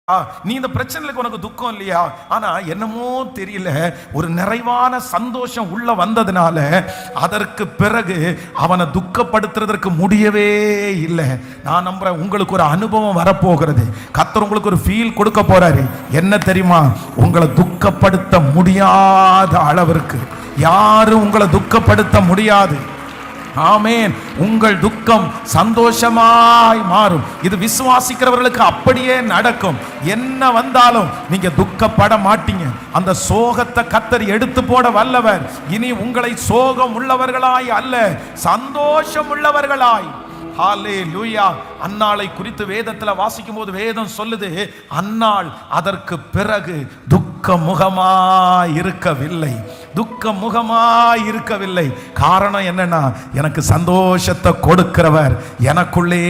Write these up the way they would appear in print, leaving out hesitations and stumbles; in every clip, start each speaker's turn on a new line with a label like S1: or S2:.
S1: நீ இந்த பிரச்சனைக்கு உனக்கு துக்கம் இல்லையா? ஆனா என்னமோ தெரியல, ஒரு நிறைவான சந்தோஷம் உள்ள வந்ததுனால அதற்கு பிறகு அவனை துக்கப்படுத்துறதற்கு முடியவே இல்லை. நான் நம்புறேன் உங்களுக்கு ஒரு அனுபவம் வரப்போகிறது. கர்த்தர் உங்களுக்கு ஒரு ஃபீல் கொடுக்க போறாரு. என்ன தெரியுமா? உங்களை துக்கப்படுத்த முடியாத அளவிற்கு யாரும் உங்களை துக்கப்படுத்த முடியாது. ஆமென். உங்கள் துக்கம் சந்தோஷமாய் மாறும். இது விசுவாசிக்கிறவர்களுக்கு அப்படியே நடக்கும். என்ன வந்தாலும் நீங்க துக்கப்பட மாட்டீங்க. அந்த சோகத்தை கர்த்தர் எடுத்து போட வல்லவர். இனி உங்களை சோகம் உள்ளவர்களாய் அல்ல, சந்தோஷம் உள்ளவர்களாய். ஹல்லேலூயா. அன்னாளை குறித்து வேதத்தில் வாசிக்கும் போது வேதம் சொல்லுது, அன்னாள் அதற்கு பிறகு துக்க முகமாய் இருக்கவில்லை. துக்க முகமாய் இருக்கவில்லை. காரணம் என்னன்னா, எனக்கு சந்தோஷத்தை கொடுக்கிறவர் எனக்குள்ளே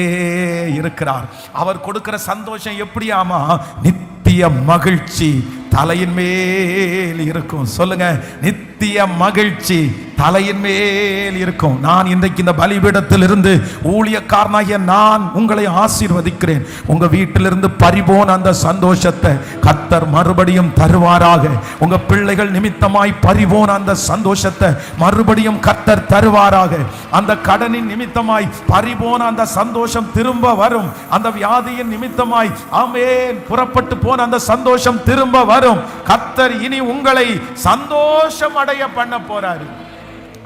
S1: இருக்கிறார். அவர் கொடுக்கிற சந்தோஷம் எப்படியாமா? நித்திய மகிழ்ச்சி தலையின் மேல் இருக்கும். சொல்லுங்க, நித்திய மகிழ்ச்சி தலையின் மேல் இருக்கும். நான் இன்றைக்கு இந்த பலிபீடத்தில் இருந்து ஊழியக்காரனாகிய நான் உங்களை ஆசீர்வதிக்கிறேன். உங்க வீட்டிலிருந்து பறிபோன அந்த சந்தோஷத்தை கர்த்தர் மறுபடியும் தருவாராக. உங்க பிள்ளைகள் நிமித்தமாய் பறிபோன அந்த சந்தோஷத்தை மறுபடியும் கர்த்தர் தருவாராக. அந்த கடனின் நிமித்தமாய் பறிபோன அந்த சந்தோஷம் திரும்ப வரும். அந்த வியாதியின் நிமித்தமாய் ஆமென் புறப்பட்டு போன அந்த சந்தோஷம் திரும்ப வரும். கர்த்தர் இனி உங்களை சந்தோஷம் அடைய பண்ண போறாரு.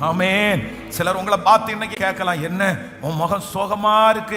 S1: ஆமென். சிலர் உங்களை பார்த்து இன்னைக்கு கேட்கலாம், என்ன உன் முகம் சோகமா இருக்கு?